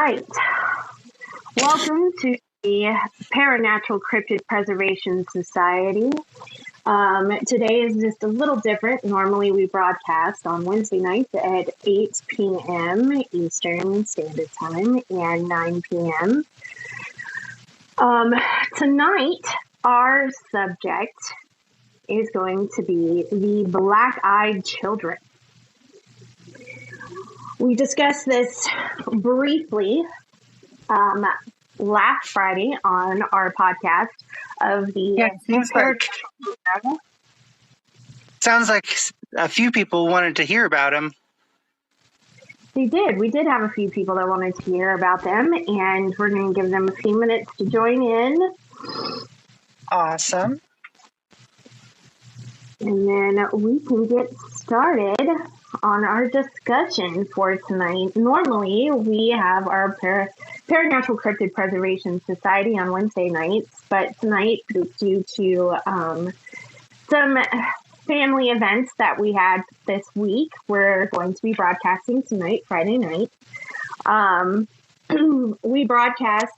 right. Welcome to the Paranatural Cryptid Preservation Society. Today is just a little different. Normally we broadcast on Wednesday nights at 8 p.m. Eastern Standard Time and 9 p.m. Tonight, our subject is going to be the black-eyed children. We discussed this briefly last Friday on our podcast of the sounds like a few people wanted to hear about them. They did. We did have a few people that wanted to hear about them, and we're going to give them a few minutes to join in. Awesome. And then we can get started on our discussion for tonight. Normally, we have our Paranatural Cryptid Preservation Society on Wednesday nights, but tonight, due to some family events that we had this week, we're going to be broadcasting tonight, Friday night. We broadcast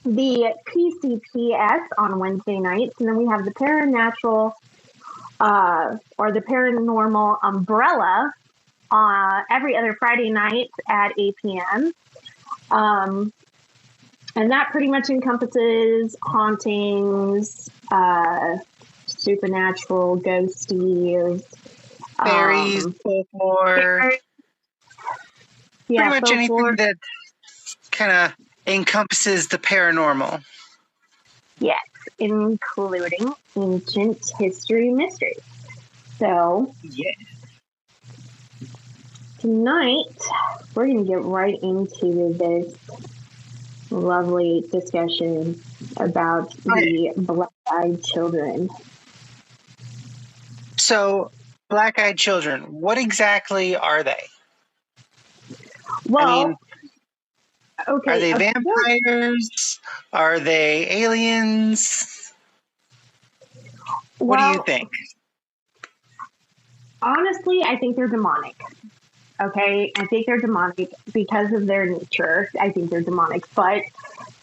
the PCPS on Wednesday nights, and then we have the Paranatural or the Paranormal Umbrella every other Friday night at 8 p.m. And that pretty much encompasses hauntings, supernatural, ghosties, fairies, folklore. Yeah, pretty much anything that kind of encompasses the paranormal. Yes, including ancient history mysteries. So, yeah. Tonight, we're going to get right into this lovely discussion about the black-eyed children. So, black-eyed children, what exactly are they? Well, okay. Are they vampires? Are they aliens? What do you think? Honestly, I think they're demonic. Okay, I think they're demonic because of their nature. I think they're demonic, but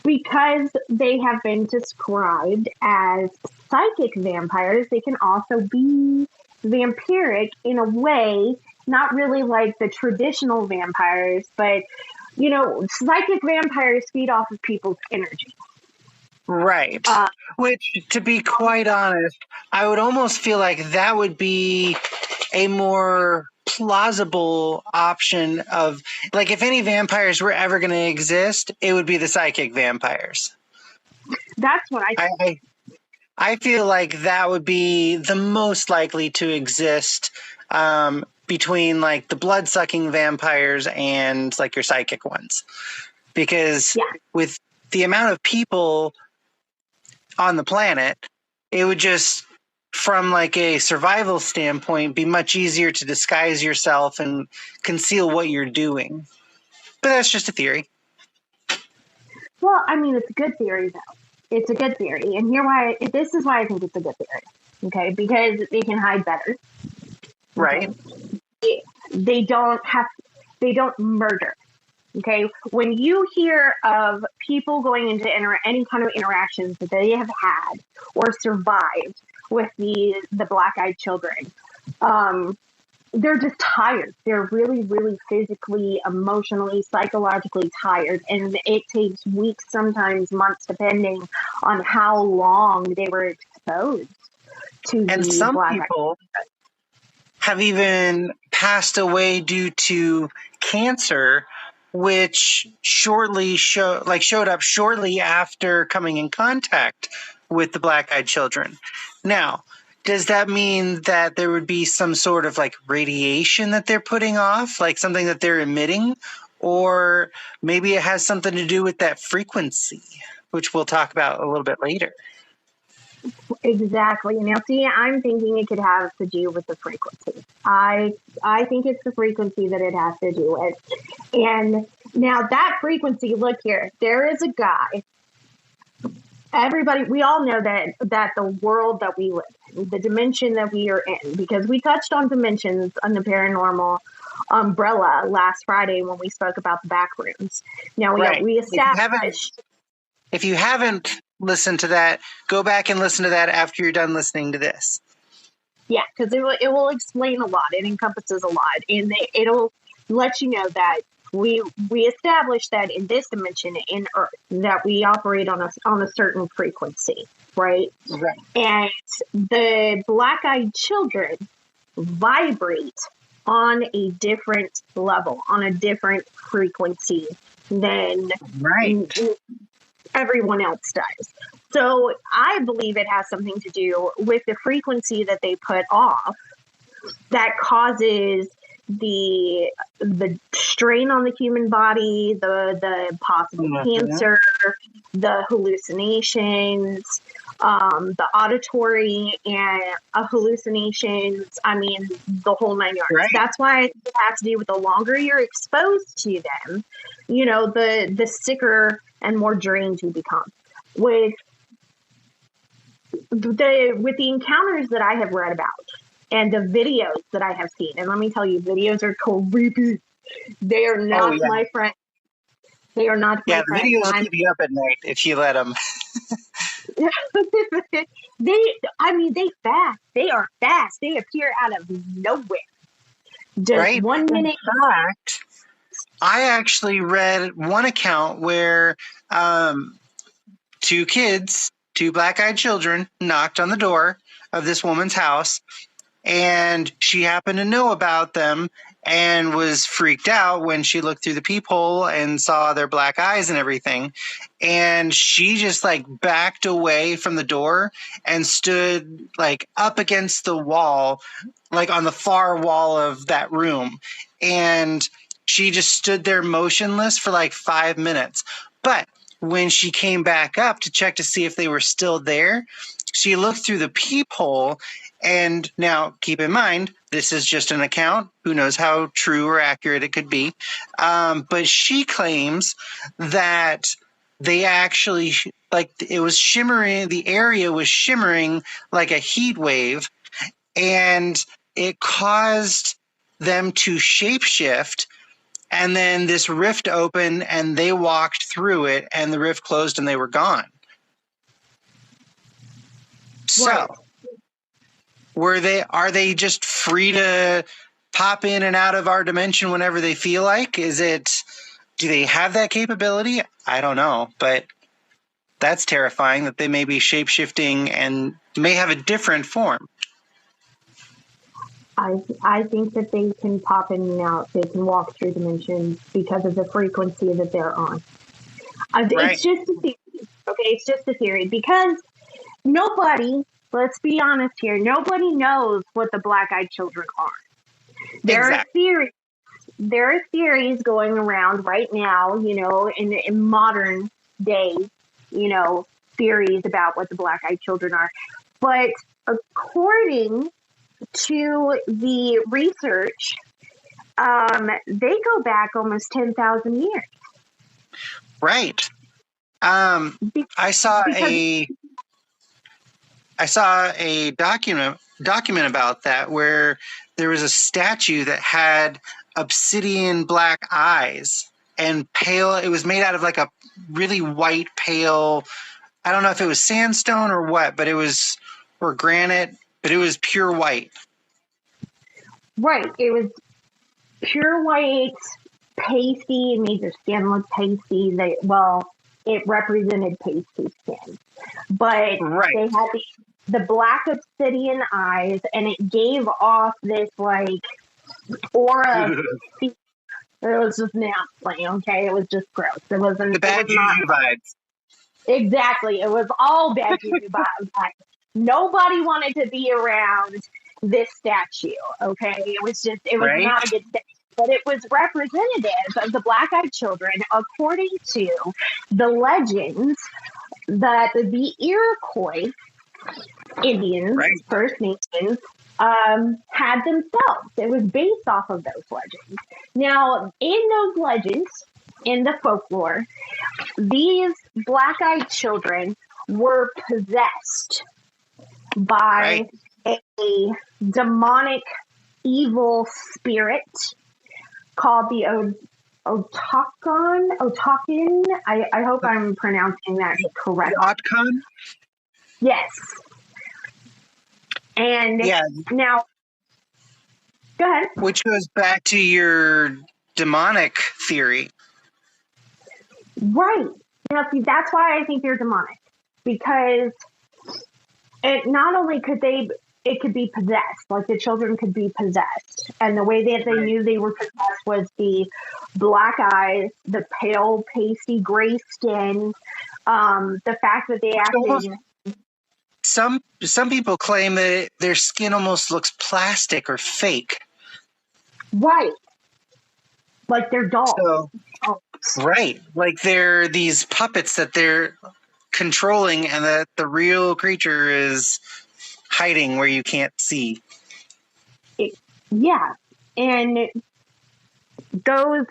because they have been described as psychic vampires, they can also be vampiric in a way, not really like the traditional vampires, but, you know, psychic vampires feed off of people's energy. Right. Which, to be quite honest, I would almost feel like that would be a more plausible option of, like, if any vampires were ever going to exist, it would be the psychic vampires. That's what I feel like that would be the most likely to exist between, like, the blood-sucking vampires and, like, your psychic ones. Because with the amount of people on the planet, it would just, from like a survival standpoint, be much easier to disguise yourself and conceal what you're doing. But that's just a theory. Well, I mean, it's a good theory, though. It's a good theory. And this is why I think it's a good theory. Okay? Because they can hide better. Right. Okay? They don't murder. Okay? When you hear of people going into any kind of interactions that they have had or survived with the black-eyed children, they're just tired. They're really, really physically, emotionally, psychologically tired. And it takes weeks, sometimes months, depending on how long they were exposed to and some people have even passed away due to cancer, which showed up shortly after coming in contact with the black-eyed children. Now, does that mean that there would be some sort of like radiation that they're putting off, like something that they're emitting? Or maybe it has something to do with that frequency, which we'll talk about a little bit later. Exactly. Now, see, I'm thinking it could have to do with the frequency. I think it's the frequency that it has to do with. And now that frequency, look here, there is a guy. Everybody, we all know that the world that we live in, the dimension that we are in, because we touched on dimensions on the paranormal umbrella last Friday when we spoke about the back rooms. Now we established. If you haven't listened to that, go back and listen to that after you're done listening to this. Yeah, because it will explain a lot. It encompasses a lot, and it'll let you know that we established that in this dimension in Earth that we operate on a certain frequency, right? Right. And the black-eyed children vibrate on a different level, on a different frequency than everyone else does. So I believe it has something to do with the frequency that they put off that causes the strain on the human body, the possible cancer, the hallucinations, the auditory and hallucinations. I mean, the whole 9 yards. Right. That's why it has to do with the longer you're exposed to them, the sicker and more drained you become. With the encounters that I have read about and the videos that I have seen, and let me tell you, videos are creepy. They are not my friend. They are not my friend. Yeah, the videos keep you up at night if you let them. They fast. They are fast. They appear out of nowhere. Just 1 minute. In fact, I actually read one account where two black-eyed children knocked on the door of this woman's house, and she happened to know about them and was freaked out when she looked through the peephole and saw their black eyes and everything. And she just backed away from the door and stood up against the wall, on the far wall of that room. And she just stood there motionless for 5 minutes. But when she came back up to check to see if they were still there, she looked through the peephole. And now keep in mind, this is just an account. Who knows how true or accurate it could be. But she claims that they actually, it was shimmering, the area was shimmering like a heat wave, and it caused them to shapeshift. And then this rift opened and they walked through it, and the rift closed and they were gone. So are they just free to pop in and out of our dimension whenever they feel like? Do they have that capability? I don't know, but that's terrifying that they may be shape-shifting and may have a different form. I think that they can pop in and out. They can walk through dimensions because of the frequency that they're on. It's just a theory. Okay, it's just a theory because nobody, let's be honest here, nobody knows what the black-eyed children are. There are theories going around right now, in modern day, theories about what the black-eyed children are. But according to the research, they go back almost 10,000 years. Right. I saw a document about that where there was a statue that had obsidian black eyes and pale. It was made out of a really white, pale, I don't know if it was sandstone or what, but or granite, but it was pure white. Right. It was pure white, pasty. It made your skin look pasty. It represented pasty skin. But they had the black obsidian eyes, and it gave off this aura. It was just nasty, okay? It was just gross. It wasn't the bad juju vibes. Exactly. It was all bad juju vibes. Nobody wanted to be around this statue, okay? It was not a good statue. But it was representative of the black-eyed children, according to the legends that the Iroquois Indians, First Nations, had themselves. It was based off of those legends. Now, in those legends, in the folklore, these black-eyed children were possessed by a demonic, evil spirit called the Otakan. I hope I'm pronouncing that correctly. Otcon? Yes. And now, go ahead. Which goes back to your demonic theory. Right. Now, see, that's why I think they're demonic. Because it not only it could be possessed, like the children could be possessed. And the way that they knew they were possessed was the black eyes, the pale, pasty gray skin, the fact that they acted. Some people claim that their skin almost looks plastic or fake. Right. Like they're dolls. So, right. Like they're these puppets that they're controlling and that the real creature is hiding where you can't see. Yeah. And those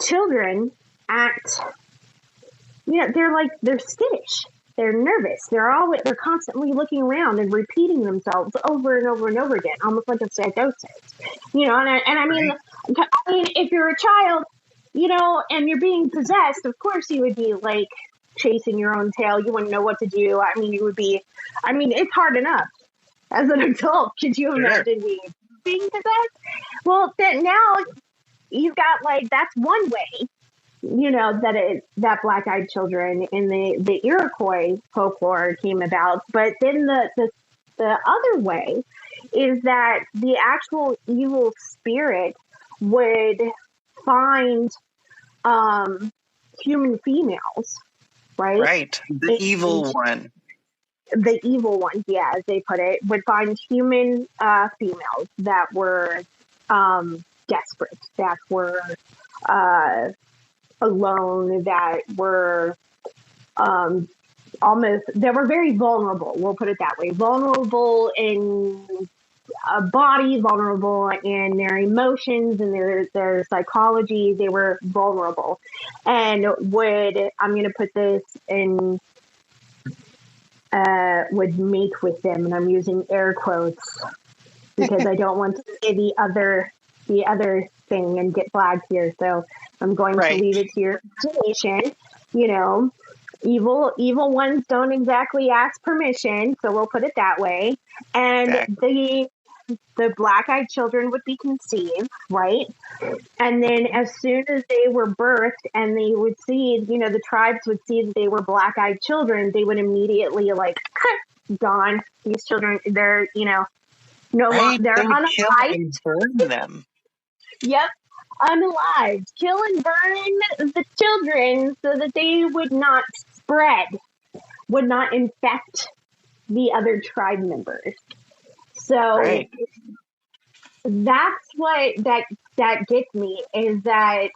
children act, they're skittish. They're nervous. They're constantly looking around and repeating themselves over and over and over again, almost like a psychosis. I mean, if you're a child, and you're being possessed, of course you would be like chasing your own tail. You wouldn't know what to do. I mean, it's hard enough as an adult. Could you imagine being possessed? Well, now you've got that's one way. That black-eyed children in the Iroquois folklore came about. But then the other way is that the actual evil spirit would find human females, right? Right. The evil one. The evil one, yeah, as they put it, would find human females that were desperate, that were alone, that were they were very vulnerable. We'll put it that way. Vulnerable in a body, vulnerable in their emotions and their psychology. They were vulnerable, and I'm going to put this in, would mate with them, and I'm using air quotes because I don't want to say the other thing and get flagged here. So I'm going to leave it to your imagination. Evil ones don't exactly ask permission, so we'll put it that way. And the black-eyed children would be conceived, right? And then as soon as they were birthed and they would see, the tribes would see that they were black-eyed children, they would immediately gone. These children, they're, no longer, they're unalived. And burn them. Yep. Unalived. Kill and burn the children so that they would not spread, would not infect the other tribe members. So that's what that gets me, is that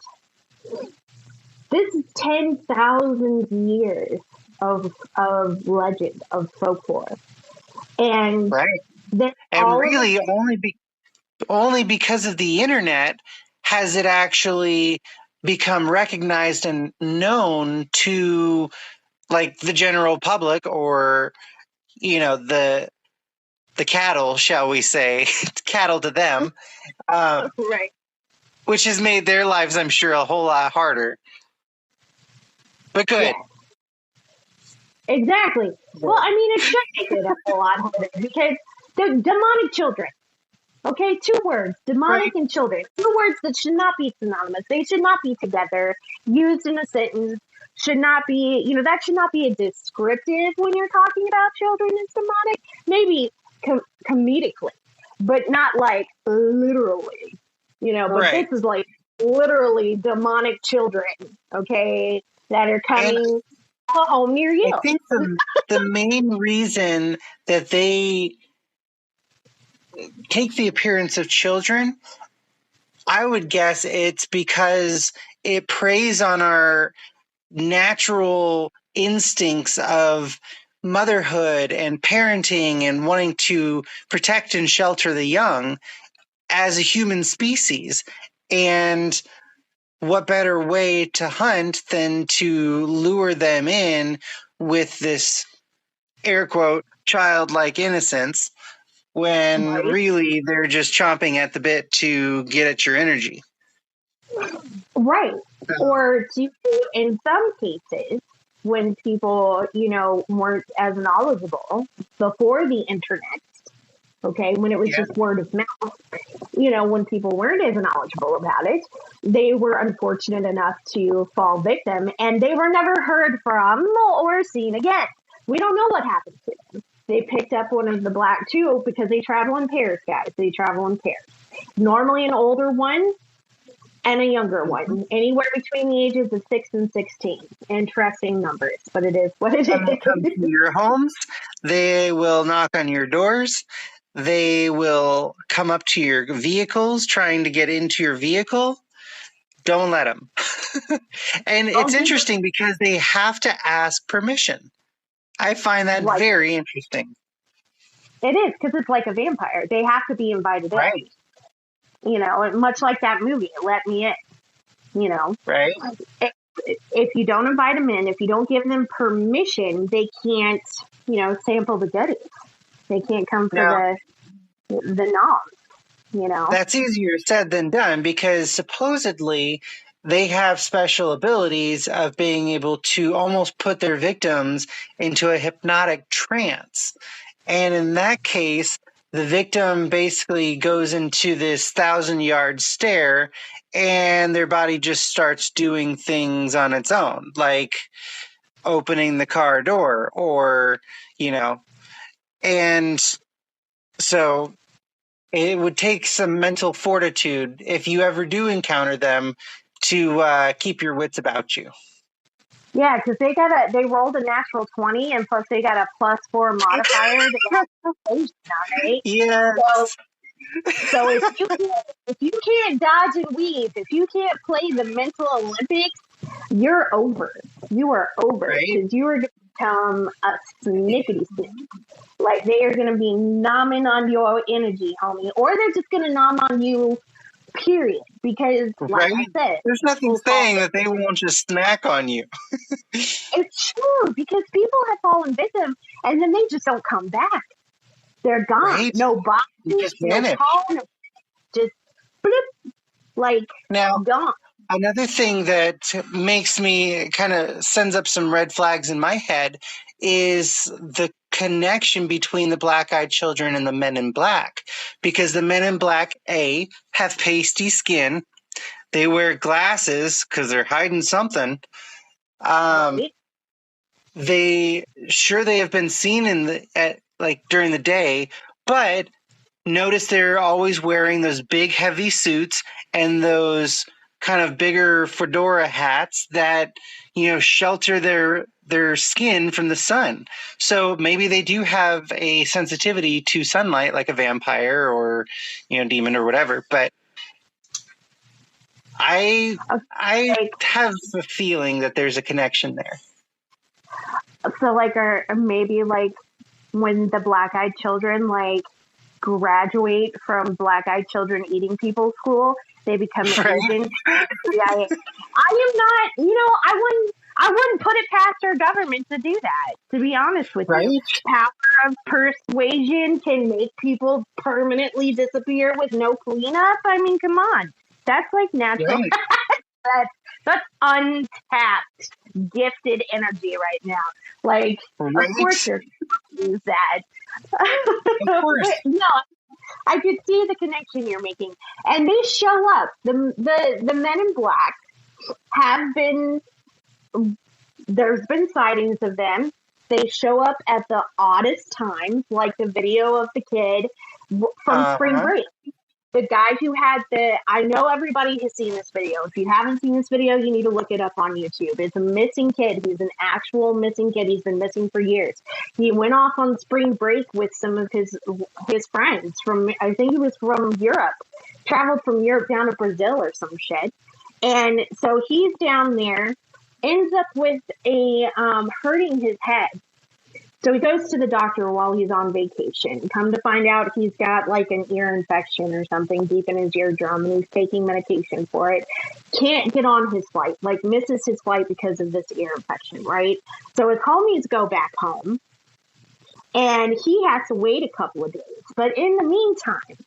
this is 10,000 years of legend, of folklore. And really only because of the internet has it actually become recognized and known to the general public, or the cattle, shall we say, cattle to them, right? Which has made their lives, I'm sure, a whole lot harder. But good. Yeah. Exactly. Well, I mean, it should make it a whole lot harder because the demonic children. Okay, 2 words, demonic and children. 2 words that should not be synonymous. They should not be together, used in a sentence. Should not be, that should not be a descriptive when you're talking about children as demonic. Maybe comedically, but not literally. But this is literally demonic children, okay, that are coming home near you. I think the main reason that they take the appearance of children, I would guess it's because it preys on our natural instincts of motherhood and parenting and wanting to protect and shelter the young as a human species. And what better way to hunt than to lure them in with this air quote childlike innocence, when Right. really they're just chomping at the bit to get at your energy. Right. Or in some cases, when people, weren't as knowledgeable before the internet, okay, when it was just word of mouth, when people weren't as knowledgeable about it, they were unfortunate enough to fall victim, and they were never heard from or seen again. We don't know what happened to them. They picked up one of the black two because they travel in pairs, guys. They travel in pairs. Normally an older one and a younger one, anywhere between the ages of 6 and 16. Interesting numbers, but it is what it When they come is. to your homes, they will knock on your doors. They will come up to your vehicles trying to get into your vehicle. Don't let them. And it's interesting because they have to ask permission. I find that very interesting. It is, because it's like a vampire. They have to be invited Right. in. Much like that movie, Let Me In. Right. If you don't invite them in, if you don't give them permission, they can't, sample the goodies. They can't come for the knobs, That's easier said than done, because supposedly they have special abilities of being able to almost put their victims into a hypnotic trance. And in that case, the victim basically goes into this 1,000-yard stare, and their body just starts doing things on its own, like opening the car door or, and so it would take some mental fortitude, if you ever do encounter them, to keep your wits about you. Yeah, because they rolled a natural 20, and plus they got a +4 modifier. Right? Yes. So if you can't dodge and weave, if you can't play the mental Olympics, you're over. You are over, because you are going to become a snippety snip. Like, they are going to be nomming on your energy, homie, or they're just going to nom on you. Period. Because, like I said, there's nothing saying that they won't just snack on you. It's true, because people have fallen victim, and then they just don't come back. They're gone. Right? No boxes, no call, just bloop, like now, gone. Another thing that makes me kind of sends up some red flags in my head is the connection between the black-eyed children and the men in black, because the men in black, A, have pasty skin. They wear glasses because they're hiding something. They have been seen during the day, but notice they're always wearing those big heavy suits and those kind of bigger fedora hats that shelter their skin from the sun. So maybe they do have a sensitivity to sunlight, like a vampire or demon or whatever. But I have a feeling that there's a connection there. So or maybe when the black-eyed children graduate from black-eyed children eating people school, they become agents. I am not, I wouldn't put it past our government to do that, to be honest with you. Power of persuasion can make people permanently disappear with no cleanup. I mean, come on. That's natural. That's untapped, gifted energy right now. Of course you're going to use that. Of course. No, I could see the connection you're making. And they show up. The men in black have been, there's been sightings of them. They show up at the oddest times, like the video of the kid from Spring Break. The guy who had I know everybody has seen this video. If you haven't seen this video, you need to look it up on YouTube. It's a missing kid. He's an actual missing kid. He's been missing for years. He went off on spring break with some of his friends from, I think he was from Europe, traveled from Europe down to Brazil or some shit. And so he's down there, ends up with hurting his head. So he goes to the doctor while he's on vacation. Come to find out, he's got an ear infection or something deep in his eardrum, and he's taking medication for it. Can't get on his flight, misses his flight because of this ear infection, right? So his homies go back home, and he has to wait a couple of days. But in the meantime,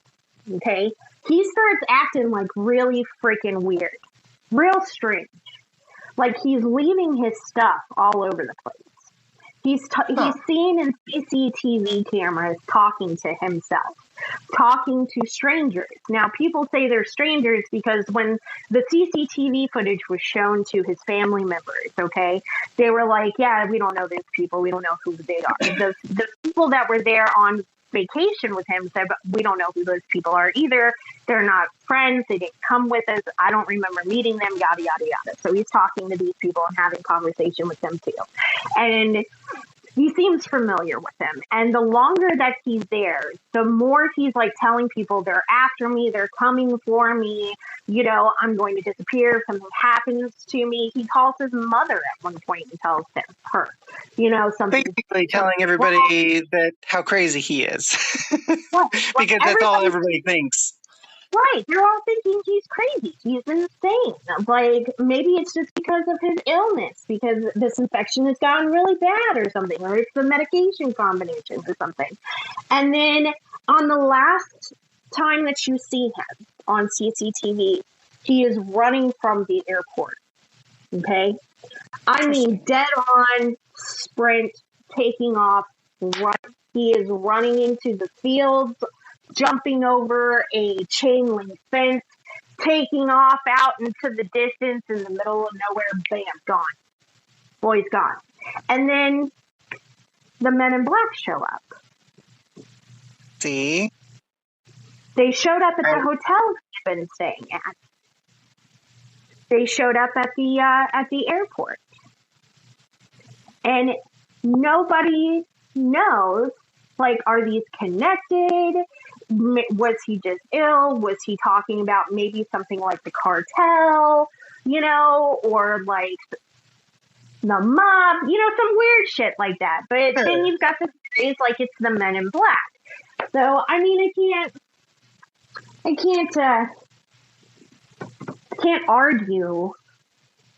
okay, he starts acting like really freaking weird, real strange. Like he's leaving his stuff all over the place. He's seen in CCTV cameras talking to himself, talking to strangers. Now, people say they're strangers because when the CCTV footage was shown to his family members, okay, they were like, yeah, we don't know these people. We don't know who they are. The people that were there on vacation with him said, but we don't know who those people are either. They're not friends. They didn't come with us. I don't remember meeting them, yada, yada, yada. So he's talking to these people and having conversation with them too. And he seems familiar with them. And the longer that he's there, the more he's like telling people they're after me, they're coming for me, you know, I'm going to disappear if something happens to me. He calls his mother at one point and tells her, you know, something. Basically telling everybody that how crazy he is. Because that's all everybody thinks. Right. They're all thinking he's crazy. He's insane. Like, maybe it's just because of his illness, because this infection has gotten really bad or something, or it's the medication combination or something. And then on the last time that you see him on CCTV, he is running from the airport. Okay? I mean, dead on, sprint, taking off, run. He is running into the fields, jumping over a chain link fence, taking off out into the distance in the middle of nowhere. Bam, gone. Boy's gone. And then the men in black show up. See? They showed up at the hotel he's been staying at. They showed up at the airport. And nobody knows, like, are these connected? Was he just ill? Was he talking about maybe something like the cartel, you know, or like the mob, you know, some weird shit like that. But then you've got the phrase like it's the men in black. So, I mean, I can't argue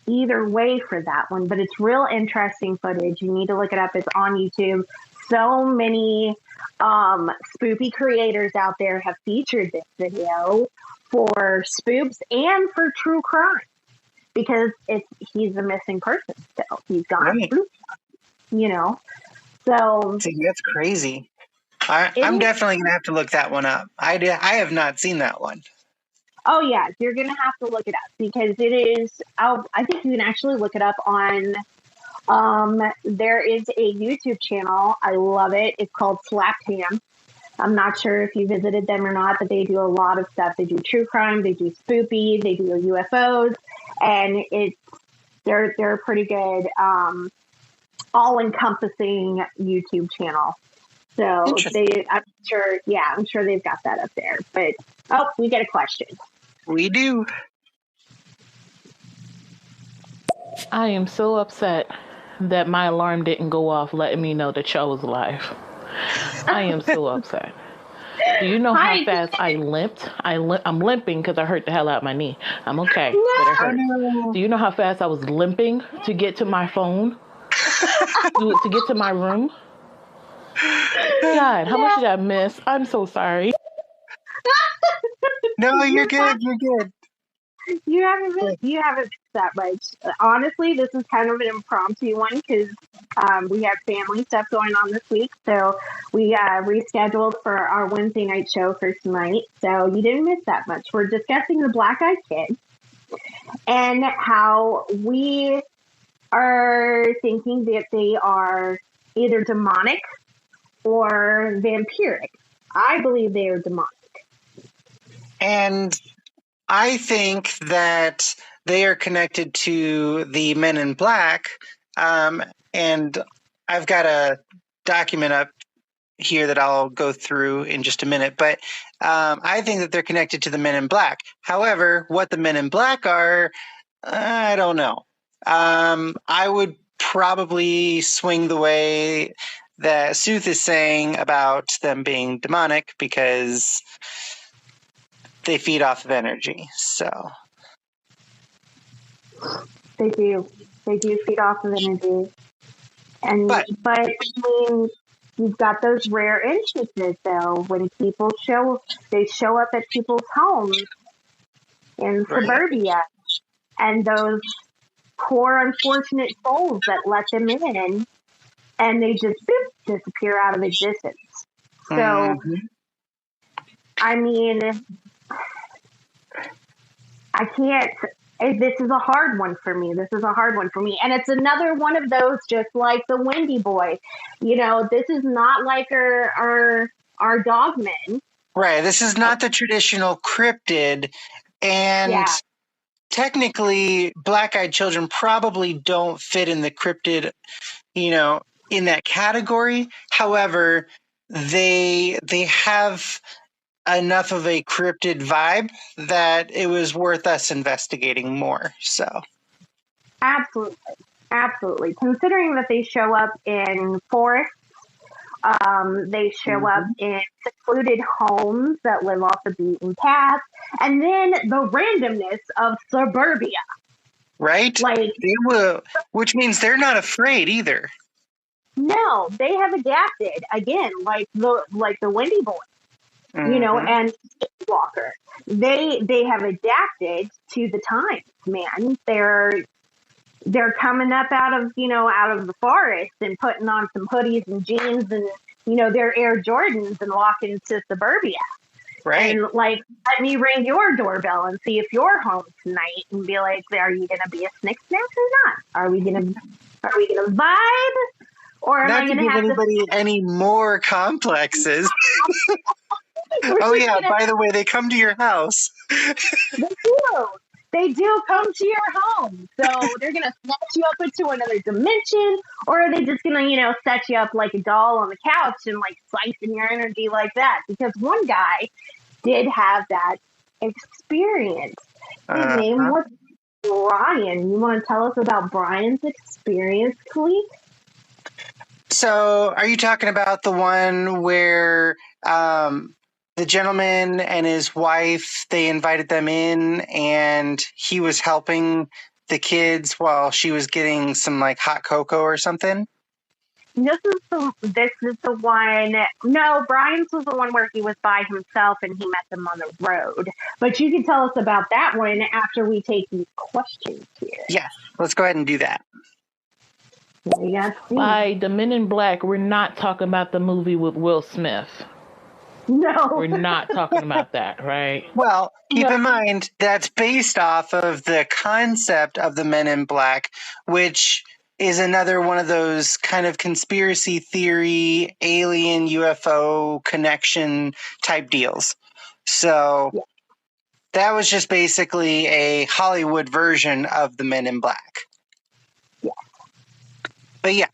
either way for that one, but it's real interesting footage. You need to look it up. It's on YouTube. So many spoopy creators out there have featured this video for spoops and for true crime because he's a missing person still. He's gone. Right. You know, so see, that's crazy. I'm definitely gonna have to look that one up. I have not seen that one. Oh yeah, you're gonna have to look it up because it is. I think you can actually look it up on. There is a YouTube channel. I love it. It's called Slaptam. I'm not sure if you visited them or not, but they do a lot of stuff. They do true crime, they do spoopy, they do UFOs, and they're a pretty good, all-encompassing YouTube channel. So I'm sure they've got that up there. But we get a question. We do. I am so upset that my alarm didn't go off letting me know that y'all was live. I am so upset. Do you know how fast I limped? I'm limping because I hurt the hell out of my knee. I'm okay, but it hurt. Do you know how fast I was limping to get to my phone? to get to my room? God, how much did I miss? I'm so sorry. No, you're good. You're good. You haven't missed that much. Honestly, this is kind of an impromptu one because we have family stuff going on this week. So we rescheduled for our Wednesday night show for tonight. So you didn't miss that much. We're discussing the Black Eyed Kids and how we are thinking that they are either demonic or vampiric. I believe they are demonic. And I think that they are connected to the Men in Black, and I've got a document up here that I'll go through in just a minute, but I think that they're connected to the Men in Black. However, what the Men in Black are, I don't know. I would probably swing the way that Sooth is saying about them being demonic because they feed off of energy. So they do feed off of energy, but I mean, You've got those rare instances, though, when they show up at people's homes in suburbia, and those poor, unfortunate souls that let them in, and they just disappear out of existence. So, I mean, I can't. This is a hard one for me. And it's another one of those, just like the Wendy boy. This is not like our dogmen. Right. This is not the traditional cryptid. And technically, black-eyed children probably don't fit in the cryptid, in that category. However, they have enough of a cryptid vibe that it was worth us investigating more. So, absolutely. Considering that they show up in forests, they show up in secluded homes that live off the beaten path, and then the randomness of suburbia. Right? Which means they're not afraid either. No, they have adapted again, like the Wendy boy. And Walker. They have adapted to the times, man. They're coming up out of the forest and putting on some hoodies and jeans and their Air Jordans and walking to suburbia. Right. And let me ring your doorbell and see if you're home tonight and be like, are you gonna be a snick snack or not? Are we gonna vibe? Or not to give anybody any more complexes. Oh yeah, by the way, they come to your house. They do come to your home. So they're going to snatch you up into another dimension, or are they just going to, set you up like a doll on the couch and slicing your energy like that? Because one guy did have that experience. His name was Brian. You want to tell us about Brian's experience, Khelek? So are you talking about the one where the gentleman and his wife, they invited them in and he was helping the kids while she was getting some hot cocoa or something? This is the one. No, Brian's was the one where he was by himself and he met them on the road. But you can tell us about that one after we take these questions here. Yeah, let's go ahead and do that. By the Men in Black, we're not talking about the movie with Will Smith. No. We're not talking about that, right? Well, keep in mind, that's based off of the concept of the Men in Black, which is another one of those kind of conspiracy theory, alien UFO connection type deals. So that was just basically a Hollywood version of the Men in Black. But yeah.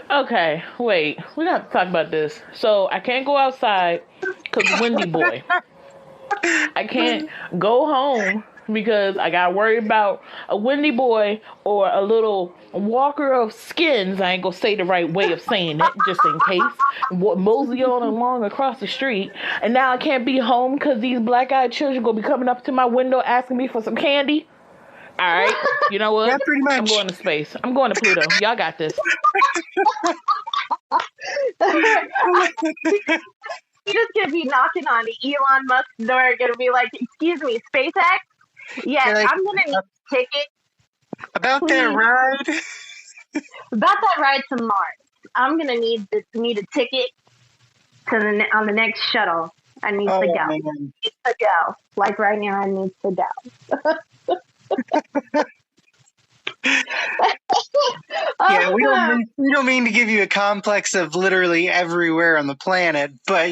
Okay, wait. We got to talk about this. So I can't go outside because Wendy boy. I can't go home because I got to worry about a Wendy boy or a little walker of skins. I ain't going to say the right way of saying it, just in case. Mosey on along across the street. And now I can't be home because these black-eyed children going to be coming up to my window asking me for some candy. All right, you know what? Yeah, pretty much. I'm going to space. I'm going to Pluto. Y'all got this. You're just going to be knocking on Elon Musk's door, going to be like, excuse me, SpaceX? Yes, I'm going to need a ticket. About please. That ride? About that ride to Mars. I'm going to need a ticket on the next shuttle. I need to go. Man. I need to go. Like right now, I need to go. Yeah, we don't mean to give you a complex of literally everywhere on the planet, but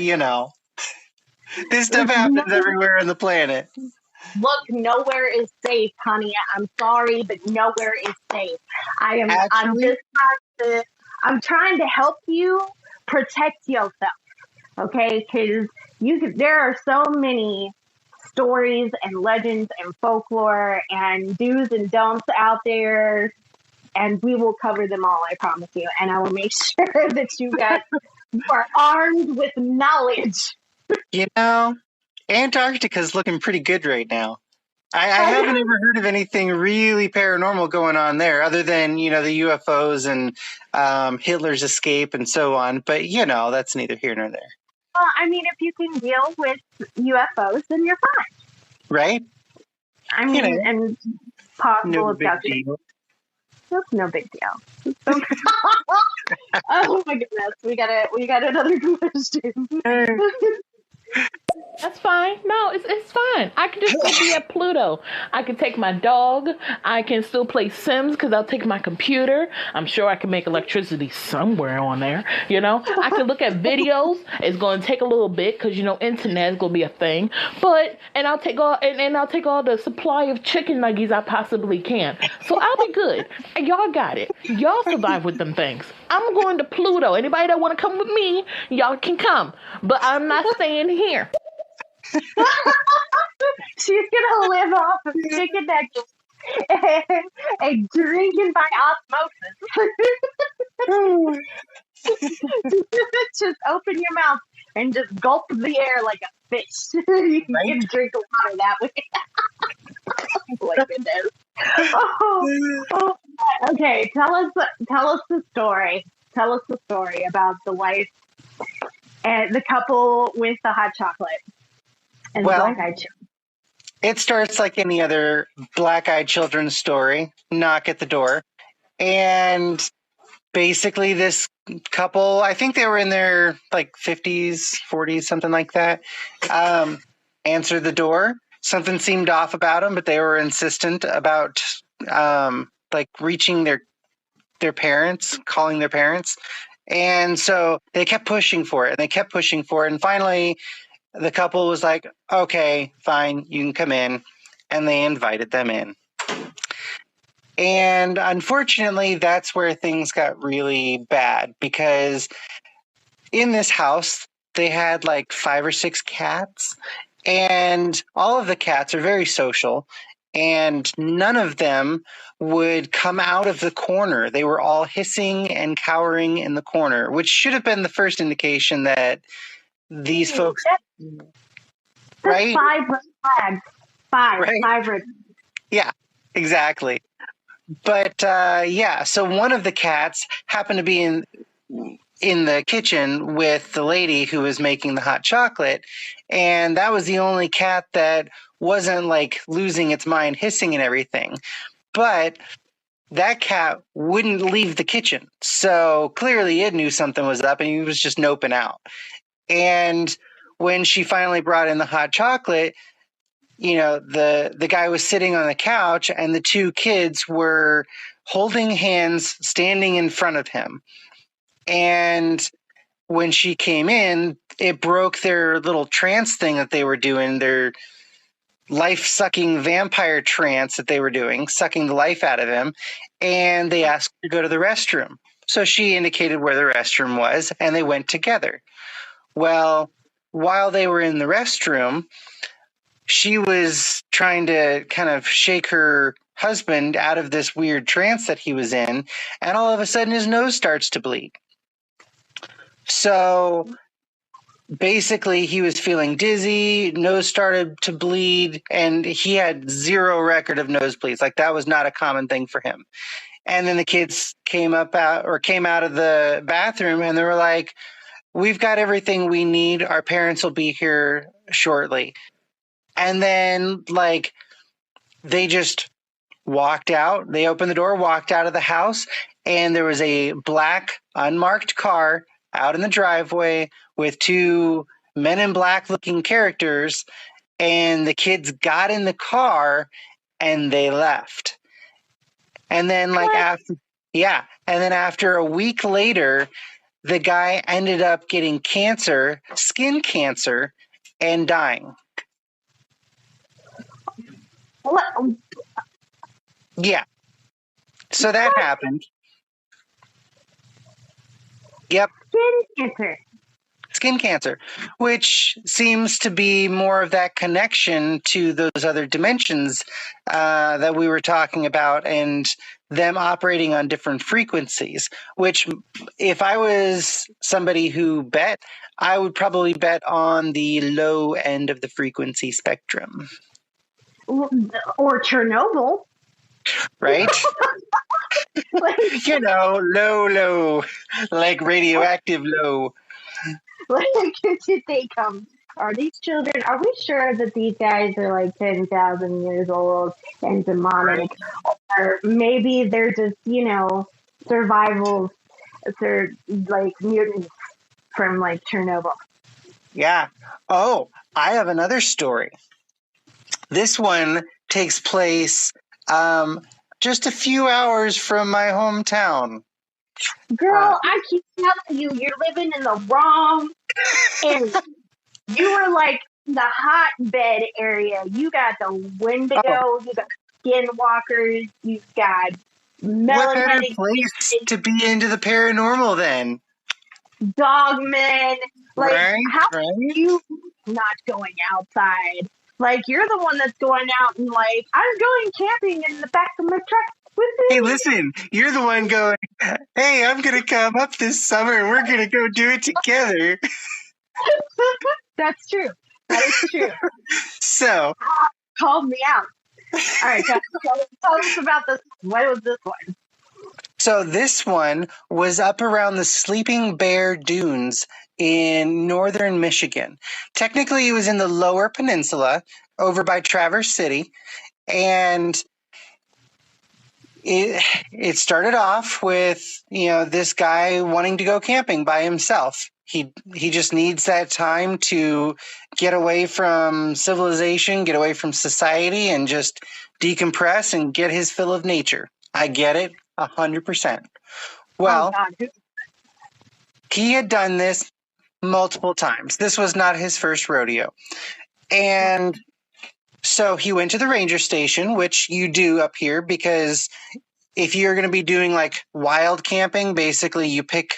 this stuff happens everywhere on the planet. Look, nowhere is safe, honey. I'm sorry, but nowhere is safe. I'm trying to help you protect yourself, okay? Because there are so many stories and legends and folklore and do's and don'ts out there, and we will cover them all, I promise you. And I will make sure that you are armed with knowledge. Antarctica's looking pretty good right now. I haven't ever heard of anything really paranormal going on there, other than the UFOs and Hitler's escape and so on. But that's neither here nor there. Well, I mean, if you can deal with UFOs, then you're fine, right? I mean, and possible abduction. That's no big deal. Oh my goodness, we got another question. That's fine. No, it's fine. I can just go be at Pluto. I can take my dog. I can still play Sims because I'll take my computer. I'm sure I can make electricity somewhere on there. I can look at videos. It's going to take a little bit because internet is going to be a thing. And I'll take all the supply of chicken nuggets I possibly can. So I'll be good. Y'all got it. Y'all survive with them things. I'm going to Pluto. Anybody that want to come with me, y'all can come. But I'm not staying here. She's gonna live off of chicken nuggets and drinking by osmosis. Just open your mouth and just gulp the air like a fish. You can drink water that way. Oh my goodness. Oh. Okay, tell us the story. Tell us the story about the wife and the couple with the hot chocolate. And black-eyed children. It starts like any other black-eyed children's story. Knock at the door. And basically this couple, I think they were in their 50s, 40s, something like that, answered the door. Something seemed off about them, but they were insistent about reaching their parents, calling their parents. And so they kept pushing for it. And finally, the couple was like, okay, fine, you can come in. And they invited them in. And unfortunately, that's where things got really bad, because in this house, they had 5 or 6 cats, and all of the cats are very social, and none of them would come out of the corner. They were all hissing and cowering in the corner, which should have been the first indication that these folks... Right? 5 red flags. 5. Right? 5 red. Yeah, exactly. But so one of the cats happened to be in the kitchen with the lady who was making the hot chocolate, and that was the only cat that wasn't losing its mind, hissing and everything. But that cat wouldn't leave the kitchen, so clearly it knew something was up, and he was just noping out. And when she finally brought in the hot chocolate, the guy was sitting on the couch, and the 2 kids were holding hands, standing in front of him. And when she came in, it broke their little trance thing that they were doing, their life-sucking vampire trance that they were doing, sucking the life out of him. And they asked to go to the restroom. So she indicated where the restroom was, and they went together. Well, while they were in the restroom, she was trying to kind of shake her husband out of this weird trance that he was in, and all of a sudden his nose starts to bleed. So basically he was feeling dizzy, nose started to bleed, and he had 0 record of nosebleeds. That was not a common thing for him. And then the kids came out of the bathroom, and they were like, "We've got everything we need. Our parents will be here shortly." And then, they just walked out. They opened the door, walked out of the house, and there was a black, unmarked car out in the driveway with 2 men in black looking characters, and the kids got in the car and they left. And then, after a week later, the guy ended up getting cancer, skin cancer, and dying. What? Yeah. So that happened. Yep. Skin cancer, which seems to be more of that connection to those other dimensions that we were talking about, and them operating on different frequencies, which if I was somebody who bet, I would probably bet on the low end of the frequency spectrum. or Chernobyl. Right? Like, low, like radioactive low. like, did they come? Are these children? Are we sure that these guys are like 10,000 years old and demonic, Right? or maybe they're just survival, they're like mutants from like Chernobyl? Yeah. Oh, I have another story. This one takes place just a few hours from my hometown. Girl, I keep telling you, you're living in the wrong area. You are like the hotbed area. You got the Wendigo, you got skinwalkers, you've got What better melon-headed place to be into the paranormal then? dogmen. Like, Right? how are Right? you not going outside? Like, you're the one that's going out and like, I'm going camping in the back of my truck with Hey, me. listen, you're the one going, hey, I'm going to come up this summer and we're going to go do it together. That's true. That is true. So, Called me out. All right, tell us about this. What was this one? So this one was up around the Sleeping Bear Dunes in northern Michigan. Technically, it was in the Lower Peninsula over by Traverse City. And it started off with, this guy wanting to go camping by himself. He just needs that time to get away from civilization, get away from society, and just decompress and get his fill of nature. I get it 100%. Well, Oh God, he had done this multiple times. This was not his first rodeo. And so he went to the ranger station, which you do up here, because if you're going to be doing like wild camping, basically you pick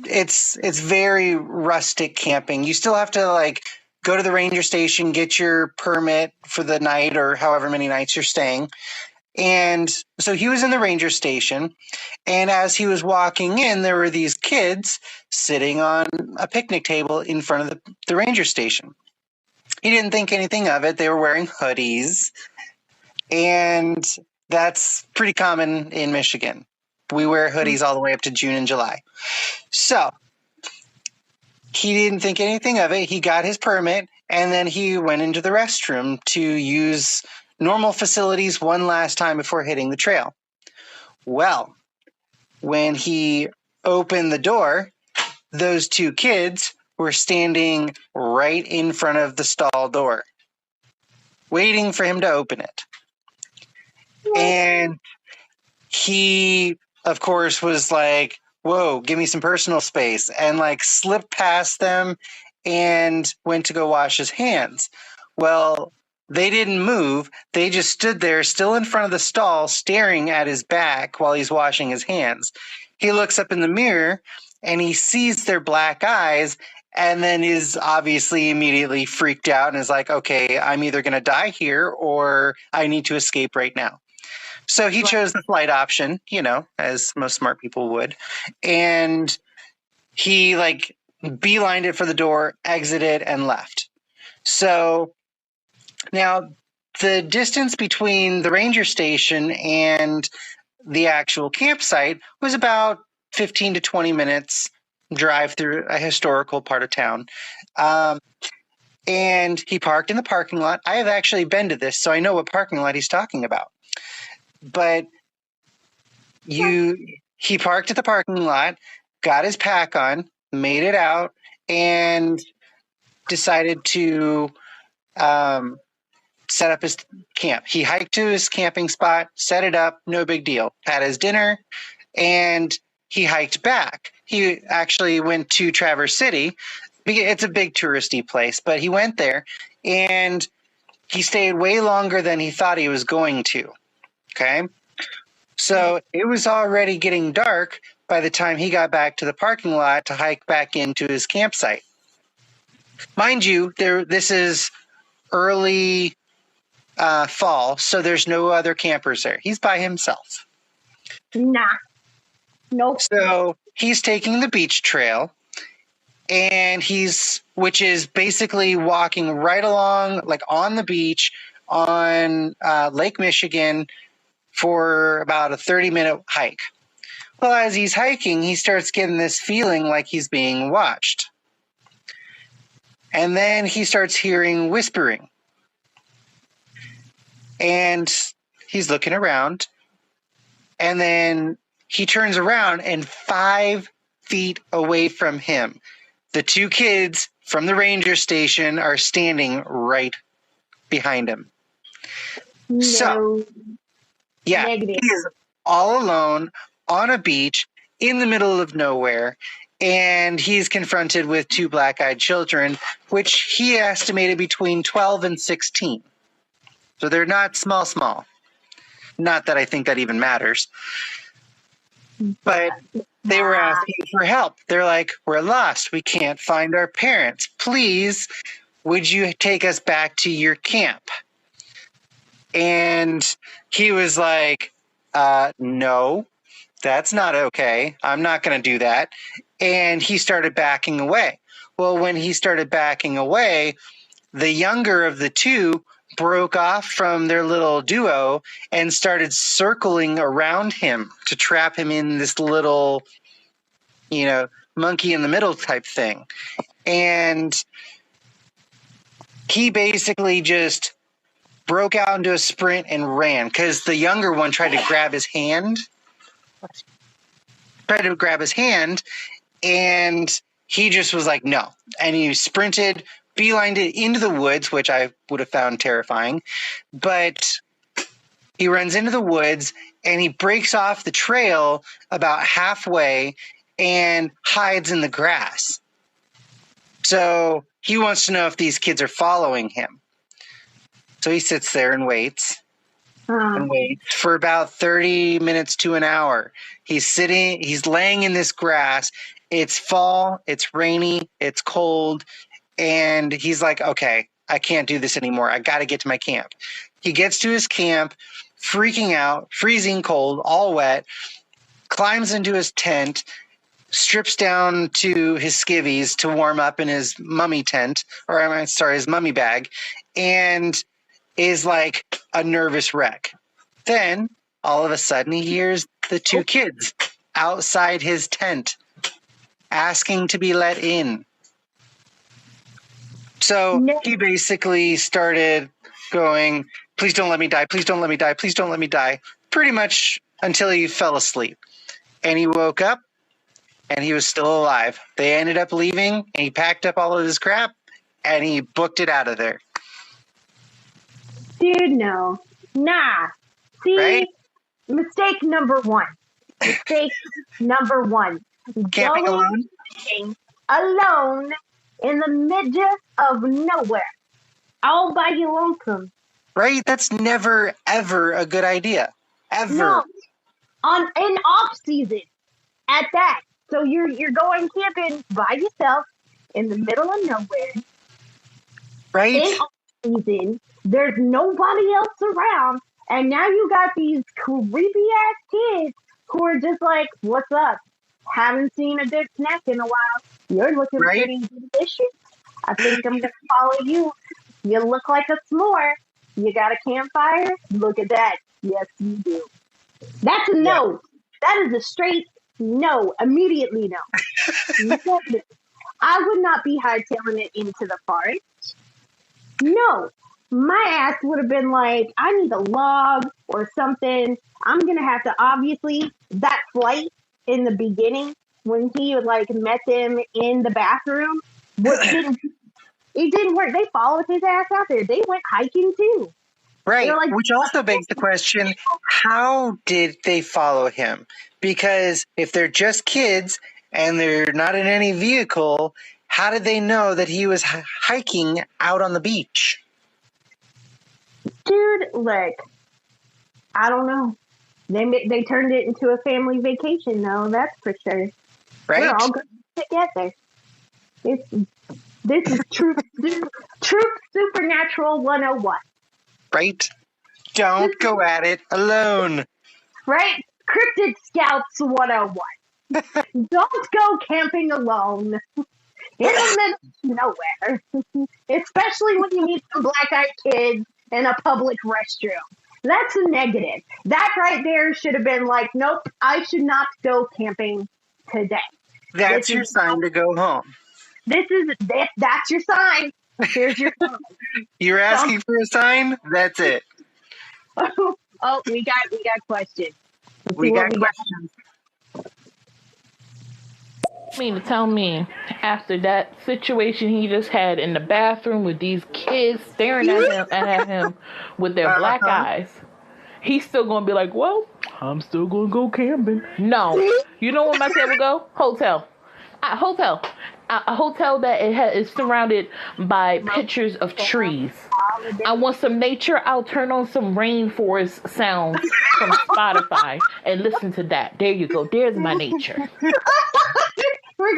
it's very rustic camping. You still have to like go to the ranger station, get your permit for the night or however many nights you're staying. And so he was in the ranger station, and as he was walking in, there were these kids sitting on a picnic table in front of the ranger station. He didn't think anything of it. They were wearing hoodies, and that's pretty common in Michigan. We wear hoodies all the way up to June and July. So he didn't think anything of it. He got his permit, and then he went into the restroom to use normal facilities one last time before hitting the trail. Well, when he opened the door, those two kids were standing right in front of the stall door, waiting for him to open it. And he, of course, was like, whoa, give me some personal space, and like slipped past them and went to go wash his hands. Well, they didn't move. They just stood there still in front of the stall staring at his back while he's washing his hands. He looks up in the mirror and he sees their black eyes and then is obviously immediately freaked out and is like, okay, I'm either going to die here or I need to escape right now. So he chose the flight option, as most smart people would. And he like beelined it for the door, exited, and left. So now the distance between the ranger station and the actual campsite was about 15 to 20 minutes drive through a historical part of town. And he parked in the parking lot. I have actually been to this, so I know what parking lot he's talking about. But he parked at the parking lot, got his pack on, made it out, and decided to set up his camp. He hiked to his camping spot, set it up, no big deal. Had his dinner, and he hiked back. He actually went to Traverse City. It's a big touristy place, but he went there, and he stayed way longer than he thought he was going to. Okay? So it was already getting dark by the time he got back to the parking lot to hike back into his campsite. Mind you, this is early fall, so there's no other campers there. He's by himself. Nah. Nope. So he's taking the beach trail, and which is basically walking right along, like on the beach on Lake Michigan for about a 30-minute hike. Well, as he's hiking, he starts getting this feeling like he's being watched. And then he starts hearing whispering. And he's looking around. And then he turns around, and 5 feet away from him, the 2 kids from the ranger station are standing right behind him. No. So, yeah, Negative. he is all alone on a beach in the middle of nowhere, and he's confronted with 2 black-eyed children, which he estimated between 12 and 16. So they're not small. Not that I think that even matters. But they were asking for help. They're like, we're lost. We can't find our parents. Please, would you take us back to your camp? And he was like, no, that's not okay. I'm not going to do that. And he started backing away. Well, when he started backing away, the younger of the 2 broke off from their little duo and started circling around him to trap him in this little, monkey in the middle type thing. And he basically just broke out into a sprint and ran because the younger one tried to grab his hand. And he just was like, no. And he sprinted, beelined it into the woods, which I would have found terrifying. But he runs into the woods and he breaks off the trail about halfway and hides in the grass. So he wants to know if these kids are following him. So he sits there and waits. And waits for about 30 minutes to an hour. He's laying in this grass. It's fall, it's rainy, it's cold. And he's like, okay, I can't do this anymore. I got to get to my camp. He gets to his camp, freaking out, freezing cold, all wet, climbs into his tent, strips down to his skivvies to warm up in his mummy tent, his mummy bag, and is like a nervous wreck. Then, all of a sudden, he hears the 2 kids outside his tent asking to be let in. So he basically started going, please don't let me die, please don't let me die, please don't let me die, pretty much until he fell asleep. And he woke up, and he was still alive. They ended up leaving, and he packed up all of his crap, and he booked it out of there. Dude, no. Nah. See, right? Mistake number 1. Camping alone? Alone in the midst of nowhere. All by your lonesome. Right? That's never, ever a good idea. Ever. No. In off season. At that. So you're going camping by yourself in the middle of nowhere. Right? In off season. There's nobody else around, and now you got these creepy ass kids who are just like, "What's up? Haven't seen a good snack in a while. You're looking pretty delicious. I think I'm gonna follow you. You look like a s'more. You got a campfire? Look at that. Yes, you do. That's a no. That is a straight no. Immediately no. I would not be hightailing it into the forest. No. My ass would have been like, I need a log or something. I'm going to have to, obviously, that flight in the beginning when he met them in the bathroom, it didn't work. They followed his ass out there. They went hiking too. Right. Which also begs the question, how did they follow him? Because if they're just kids and they're not in any vehicle, how did they know that he was hiking out on the beach? Dude, I don't know. They turned it into a family vacation, though. That's for sure. Right? We're all going together. This is truth supernatural 101. Right? Don't go at it alone. Right? Cryptid Scouts 101. Don't go camping alone. in the middle of nowhere, especially when you meet some black-eyed kids in a public restroom. That's a negative. That right there should have been like, nope, I should not go camping today. That's your sign to go home. That's your sign. Here's your sign. You're asking for a sign? That's it. Oh, we got questions. We got questions. You mean to tell me, after that situation he just had in the bathroom with these kids staring at him with their black eyes, he's still gonna be like, well, I'm still gonna go camping? No. You know where my tail would go? Hotel. A hotel that is surrounded by pictures of trees. I want some nature. I'll turn on some rainforest sounds from Spotify and listen to that. There you go. There's my nature. We're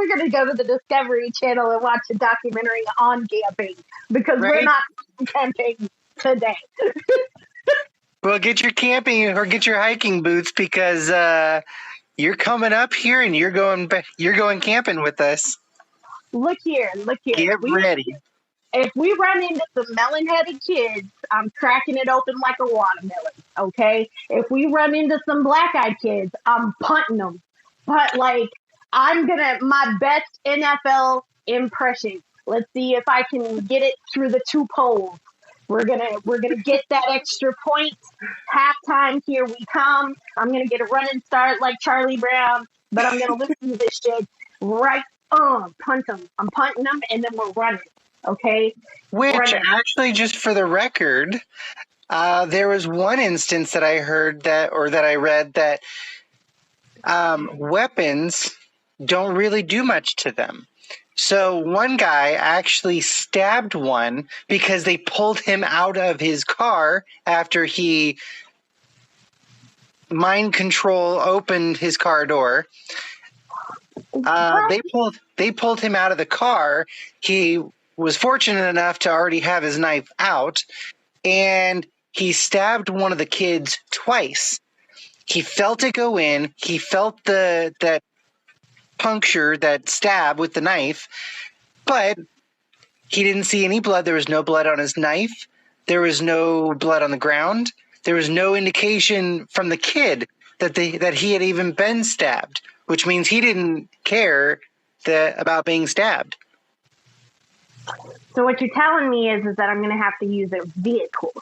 gonna go to the Discovery Channel and watch a documentary on camping because we're not camping today. Well, get your camping or get your hiking boots because you're coming up here and you're going camping with us. Look here. Get ready. If we run into some melon-headed kids, I'm cracking it open like a watermelon. Okay. If we run into some black-eyed kids, I'm punting them. But like, my best NFL impression. Let's see if I can get it through the two poles. We're gonna get that extra point. Halftime, here we come. I'm gonna get a running start like Charlie Brown, but I'm gonna listen to this shit right on. Punt them. I'm punting them, and then we're running. Okay. Which actually, just for the record, there was one instance that I read that weapons don't really do much to them. So one guy actually stabbed one because they pulled him out of his car after he mind control opened his car door. They pulled him out of the car. He was fortunate enough to already have his knife out, and he stabbed one of the kids twice. He felt it go in. He felt that puncture, that stab with the knife, but he didn't see any blood. There was no blood on his knife. There was no blood on the ground. There was no indication from the kid that he had even been stabbed, which means he didn't care about being stabbed. So what you're telling me is that I'm going to have to use a vehicle.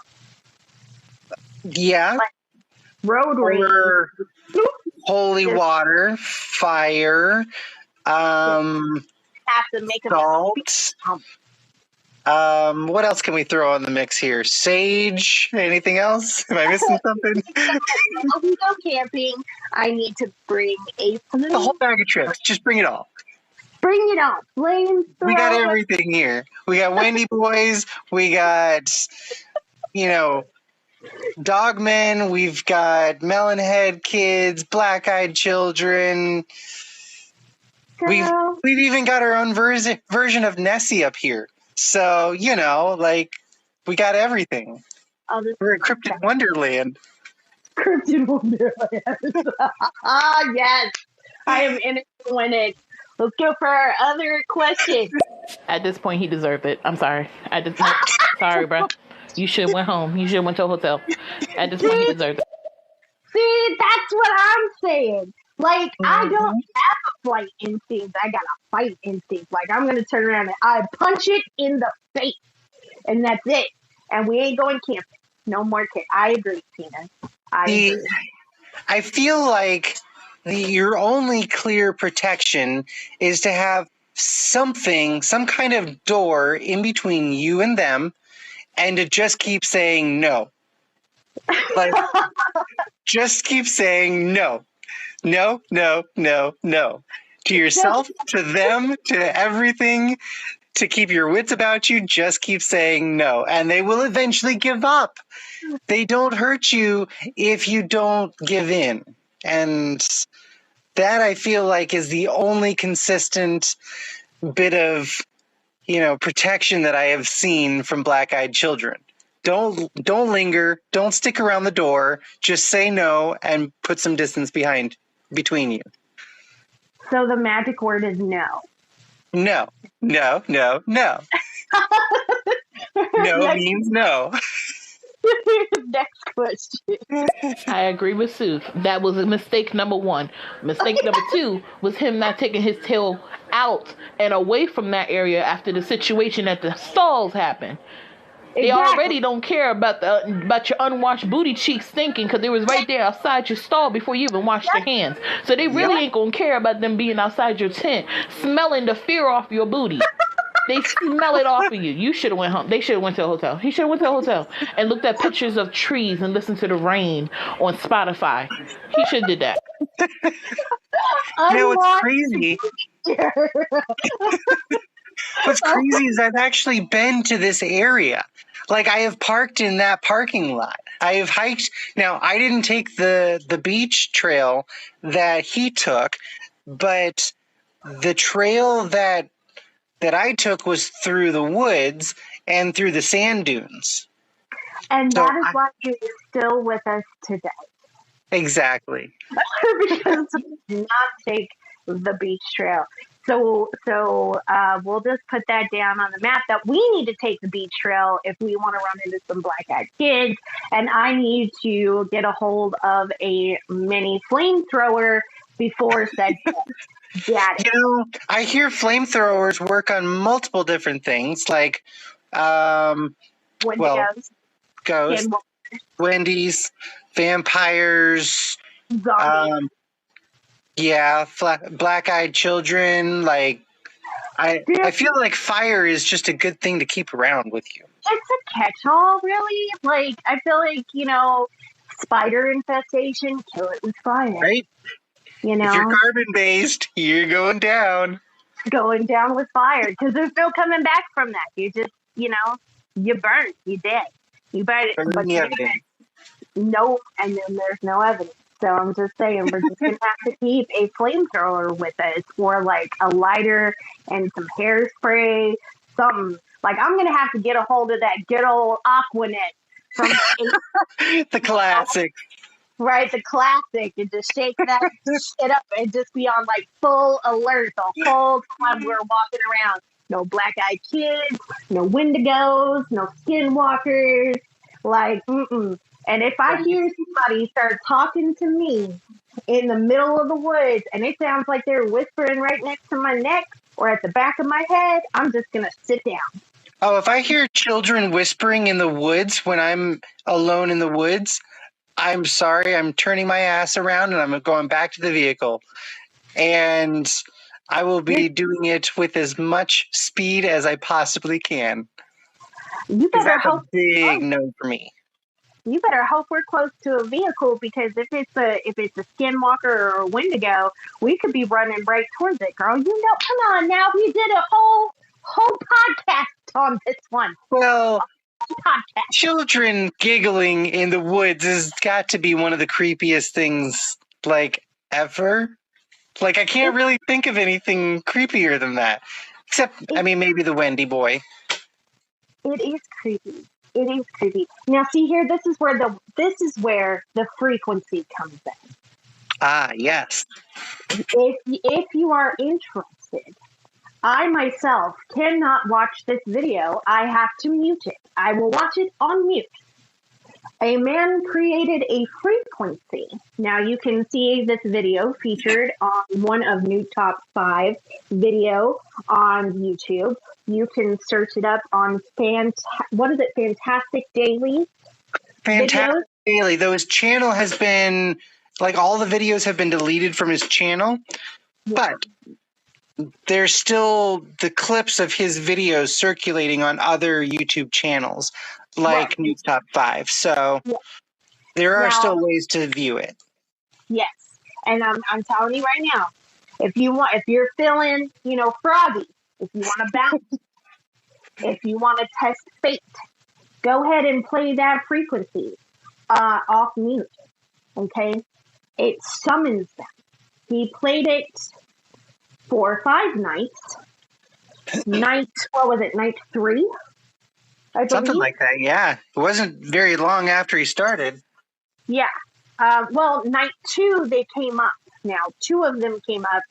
Yeah. Like road rage. Holy water, fire, have to make salt. What else can we throw in the mix here? Sage? Anything else? Am I missing something? When we go camping, I need to bring a whole bag of tricks. Just bring it all. Bring it on. Flames. We got everything here. We got Wendy boys. We got, dogmen. We've got melonhead kids, black-eyed children. Girl. We've even got our own version of Nessie up here. So, we got everything. We're a Cryptid Wonderland. Cryptid Wonderland. Yes. I am in it to win it. Let's go for our other question. At this point, he deserved it. I'm sorry. Sorry, bro. You should have went home. You should have went to a hotel. At this point, he deserved it. See, that's what I'm saying. Like, I don't have a flight instinct. I got a fight instinct. Like, I'm going to turn around and I punch it in the face. And that's it. And we ain't going camping. No more camping. I agree, Tina. I agree. I feel like your only clear protection is to have some kind of door in between you and them, and to just keep saying no. Like, just keep saying no. No, no, no, no. To yourself, to them, to everything. To keep your wits about you, just keep saying no. And they will eventually give up. They don't hurt you if you don't give in. And that, I feel like, is the only consistent bit of, protection that I have seen from black-eyed children. Don't linger. Don't stick around the door. Just say no and put some distance between you. So the magic word is no. No, no, no, no. No means no. Next question. I agree with Sooth. That was a mistake number one. Mistake number two was him not taking his tail out and away from that area after the situation at the stalls happened. They already don't care about your unwashed booty cheeks stinking because they was right there outside your stall before you even washed your hands. So they really ain't gonna care about them being outside your tent, smelling the fear off your booty. They smell it off of you. You should have went home. They should have went to a hotel. He should have went to a hotel and looked at pictures of trees and listened to the rain on Spotify. He should have did that. You know what's crazy? What's crazy is I've actually been to this area. Like, I have parked in that parking lot. I have hiked. Now, I didn't take the beach trail that he took, but the trail that I took was through the woods and through the sand dunes. And so that is why you're still with us today. Exactly. Because you did not take the beach trail. So we'll just put that down on the map that we need to take the beach trail if we want to run into some black-eyed kids. And I need to get a hold of a mini flamethrower before said daddy. You know, I hear flamethrowers work on multiple different things, like ghosts, Wendy's, vampires, zombies. Black-eyed children. Like, I feel like fire is just a good thing to keep around with you. It's a catch-all, really. Like, I feel like, spider infestation, kill it with fire. Right? If you're carbon-based, you're going down. Going down with fire, because there's no coming back from that. You just, you burnt, you dead. You burnt it, but no, and then there's no evidence. So I'm just saying, we're just going to have to keep a flamethrower with us, or like a lighter and some hairspray, something. Like, I'm going to have to get a hold of that good old Aquanet from the classic. Right, the classic, and just shake that shit up and just be on like full alert the whole time we're walking around. No black-eyed kids, no wendigos, no skinwalkers, like, And if I hear somebody start talking to me in the middle of the woods and it sounds like they're whispering right next to my neck or at the back of my head, I'm just going to sit down. Oh, if I hear children whispering in the woods when I'm alone in the woods, I'm sorry, I'm turning my ass around and I'm going back to the vehicle. And I will be doing it with as much speed as I possibly can. You better hope that's a big no for me. You better hope we're close to a vehicle, because if it's a skinwalker or a wendigo, we could be running right towards it, girl. Come on now, we did a whole podcast on this one. Well, children giggling in the woods has got to be one of the creepiest things, like, ever. Like, I can't really think of anything creepier than that. Except, maybe the Wendy boy. It is creepy. It is creepy. Now, see here, this is where the frequency comes in. Ah, yes. If you are interested, I myself cannot watch this video. I have to mute it. I will watch it on mute. A man created a frequency. Now, you can see this video featured on one of New Top 5 video on YouTube. You can search it up on Fantastic Daily? Fantastic Daily. Though his channel has been, like, all the videos have been deleted from his channel. Yeah. But there's still the clips of his videos circulating on other YouTube channons, like New Top 5. So there are still ways to view it. Yes. And I'm telling you right now, if you're feeling, froggy, if you want to bounce, if you want to test fate, go ahead and play that frequency off mute. Okay? It summons them. He played it for 5 nights. Night 3? Something like that, yeah. It wasn't very long after he started. Yeah. Night 2, they came up. Now, 2 of them came up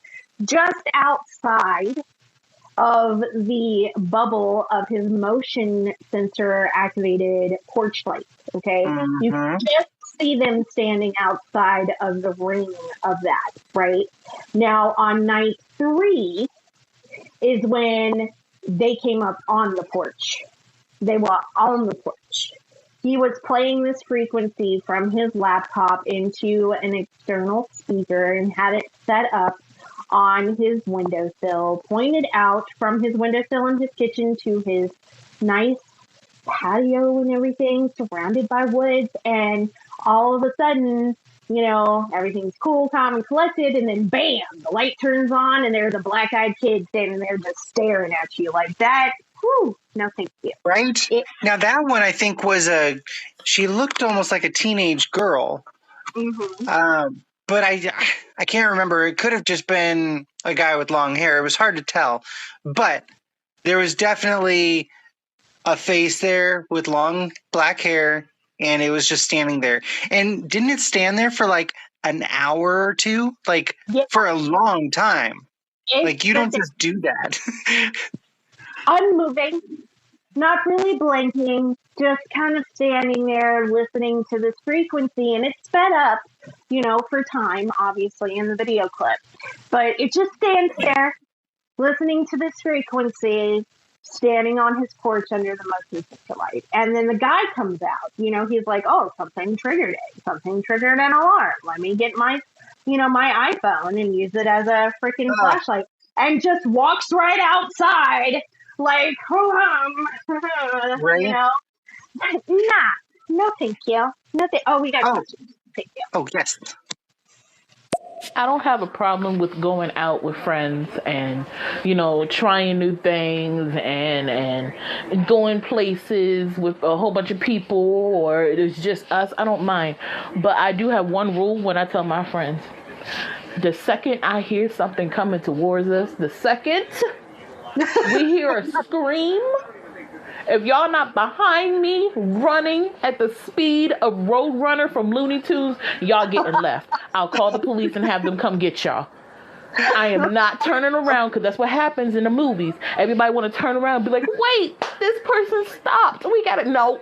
just outside of the bubble of his motion sensor activated porch light. Okay. You can just see them standing outside of the ring of that, right? Now, on night 3 is when they came up on the porch. They were on the porch. He was playing this frequency from his laptop into an external speaker and had it set up on his windowsill, pointed out from his windowsill in his kitchen to his nice patio and everything, surrounded by woods. And all of a sudden, you know, everything's cool, calm, and collected. And then bam, the light turns on and there's a black-eyed kid standing there just staring at you like that. Whew, no thank you. Right? Now that one I think was she looked almost like a teenage girl. But I can't remember. It could have just been a guy with long hair. It was hard to tell. But there was definitely a face there with long black hair, and it was just standing there. And didn't it stand there for like an hour or two? Like for a long time. Like you don't just do that. Unmoving, not really blinking, just kind of standing there listening to this frequency. And it's sped up, you know, for time, obviously, in the video clip. But it just stands there listening to this frequency, standing on his porch under the motion sensor light. And then the guy comes out. You know, he's like, oh, something triggered it. Something triggered an alarm. Let me get my, you know, my iPhone and use it as a freaking flashlight. And just walks right outside. Like, right? You know, nah, no, thank you. Nothing. Oh, we got questions. Thank you. Oh, yes. I don't have a problem with going out with friends and, you know, trying new things and going places with a whole bunch of people, or it's just us. I don't mind. But I do have one rule when I tell my friends. The second I hear something coming towards us, the second we hear a scream, if y'all not behind me running at the speed of Roadrunner from Looney Tunes, y'all getting left. I'll call the police and have them come get y'all. I am not turning around, because that's what happens in the movies. Everybody want to turn around and be like, wait, this person stopped. We got to, no.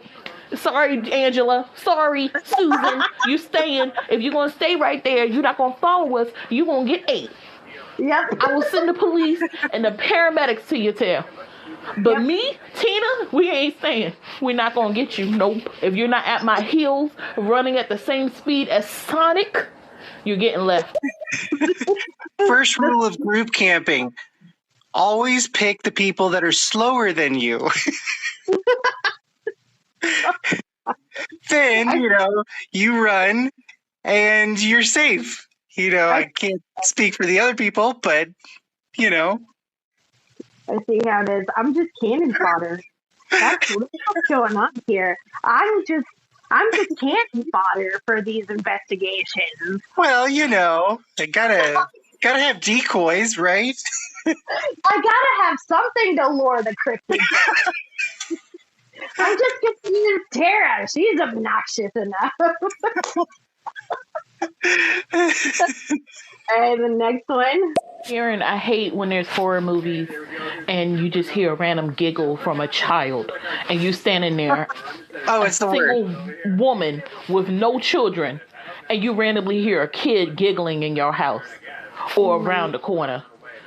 Sorry, Angela. Sorry, Susan. You staying. If you're going to stay right there, you're not going to follow us. You're going to get 8. Yep. I will send the police and the paramedics to your tail. But me, Tina, we ain't staying. We're not going to get you. Nope. If you're not at my heels running at the same speed as Sonic, you're getting left. First rule of group camping. Always pick the people that are slower than you. Then, you know, you run and you're safe. You know, I can't speak for the other people, but, you know. I see how it is. I'm just cannon fodder. That's what's going on here. I'm just cannon fodder for these investigations. Well, you know, I gotta have decoys, right? I gotta have something to lure the cryptids. I'm just gonna use Tara. She's obnoxious enough. And the next one. Karen, I hate when there's horror movies and you just hear a random giggle from a child and you standing there, it's the single word. woman with no children, and you randomly hear a kid giggling in your house or around the corner,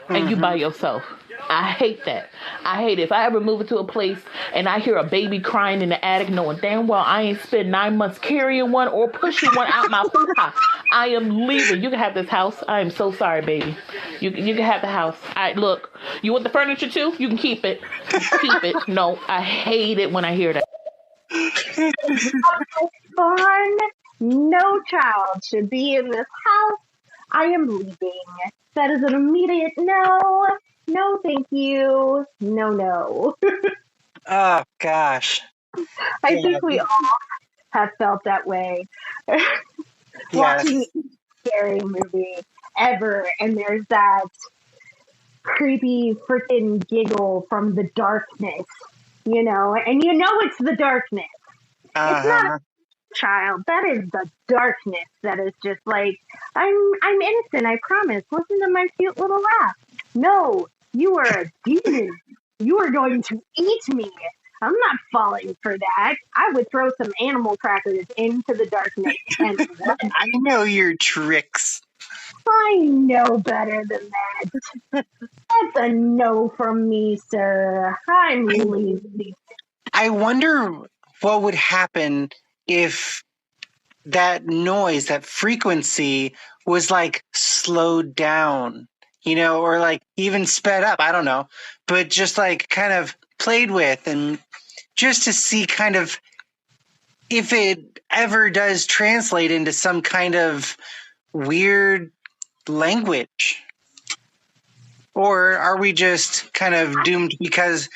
and you by yourself. I hate that. I hate it. If I ever move into a place and I hear a baby crying in the attic, knowing damn well I ain't spent 9 months carrying one or pushing one out my hoo-ha, I am leaving. You can have this house. I am so sorry, baby. You can have the house. Look, you want the furniture too? You can keep it. Keep it. No, I hate it when I hear that. Fun. No child should be in this house. I am leaving. That is an immediate no. No, thank you. No. Oh, gosh. I think we all have felt that way. Watching a scary movie ever, and there's that creepy freaking giggle from the darkness, you know, and you know it's the darkness. It's not a child. That is the darkness that is just like, I'm innocent, I promise. Listen to my cute little laugh. No, You are a demon. You are going to eat me. I'm not falling for that. I would throw some animal crackers into the darkness and run. I know your tricks. I know better than that. That's a no from me, sir. I'm lazy. I wonder what would happen if that noise, that frequency was like slowed down, or like even sped up. I don't know, but just like kind of played with, and just to see kind of if it ever does translate into some kind of weird language. Or are we just kind of doomed because,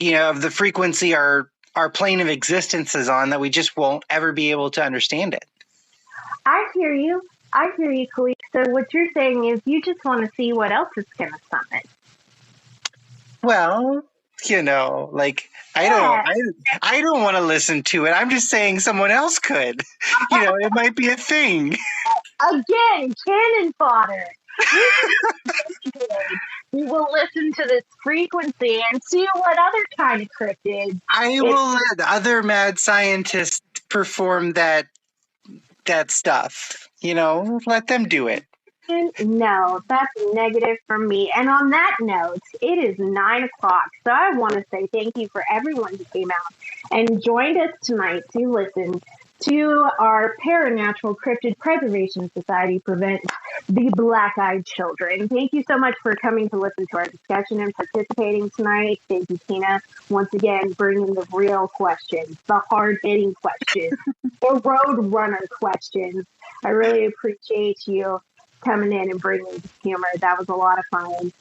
of the frequency our plane of existence is on, that we just won't ever be able to understand it? I hear you, Khelek. So what you're saying is you just want to see what else it's going to summon. Well, like I don't want to listen to it. I'm just saying someone else could. It might be a thing. Again, cannon fodder. We will listen to this frequency and see what other kind of cryptids. I will let other mad scientists perform that stuff. Let them do it. No, that's negative for me. And on that note, it is 9 o'clock. So I want to say thank you for everyone who came out and joined us tonight to listen to our Paranatural Cryptid Preservation Society Prevent the Black-Eyed Children. Thank you so much for coming to listen to our discussion and participating tonight. Thank you, Tina, once again, bringing the real questions, the hard-hitting questions, the road runner questions. I really appreciate you coming in and bringing the humor. That was a lot of fun.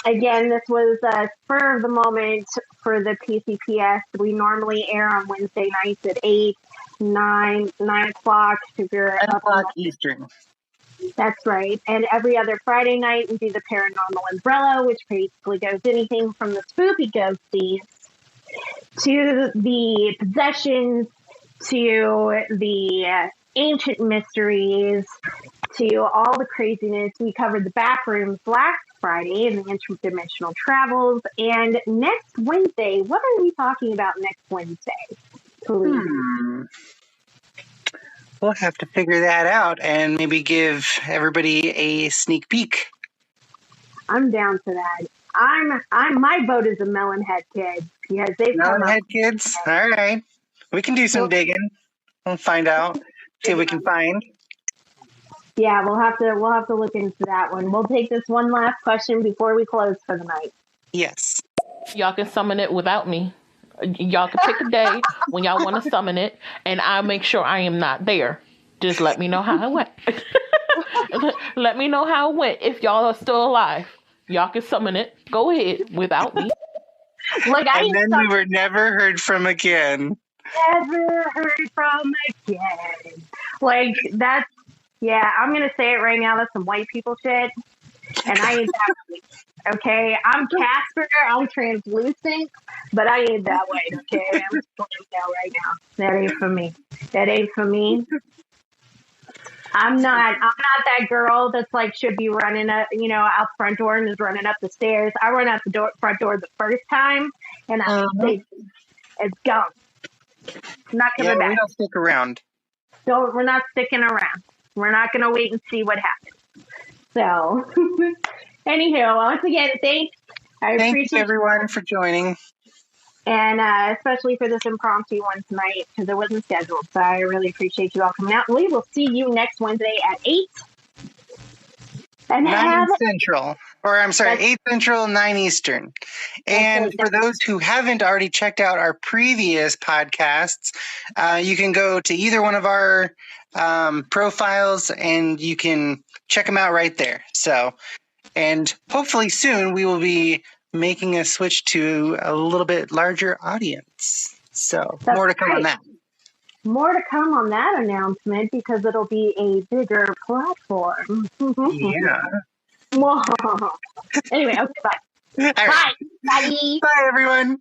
Again, this was a spur of the moment for the PCPS. We normally air on Wednesday nights at 9 o'clock. If you're 9 o'clock Eastern. That's right. And every other Friday night, we do the Paranormal Umbrella, which basically goes anything from the spooky ghosties to the possessions to the ancient mysteries to all the craziness. We covered the back rooms last Friday in the interdimensional travels. And next Wednesday, what are we talking about next Wednesday? We'll have to figure that out and maybe give everybody a sneak peek. I'm down for that. My vote is a Melonhead Kids because they've Melonhead Kids. All right, we can do some digging. We'll find out. See what we can find. Yeah, we'll have to look into that one. We'll take this one last question before we close for the night. Yes. Y'all can summon it without me. Y'all can pick a day when y'all want to summon it, and I'll make sure I am not there. Just let me know how it went. Let me know how it went. If y'all are still alive, y'all can summon it. Go ahead without me. And then we were never heard from again. Never heard from again. That's, yeah, I'm going to say it right now. That's some white people shit. And I ain't that way. Okay, I'm Casper, I'm translucent, but I ain't that way, okay? I'm just going to tell right now. That ain't for me. That ain't for me. I'm not that girl that's should be running out front door and is running up the stairs. I run out the front door the first time, and it's gone. Not coming back. We don't stick around. We're not sticking around. We're not going to wait and see what happens. So, anywho, once again, thanks. I appreciate everyone for joining. And especially for this impromptu one tonight, because it wasn't scheduled. So I really appreciate you all coming out. We will see you next Wednesday at 8. And 9 Central. Or I'm sorry, 8 Central, 9 Eastern. And for those who haven't already checked out our previous podcasts, you can go to either one of our profiles and you can check them out right there. So, and hopefully soon we will be making a switch to a little bit larger audience. So more to come on that. More to come on that announcement because it'll be a bigger platform. Yeah. Anyway, okay, bye. All right. Bye. Bye. Bye, everyone.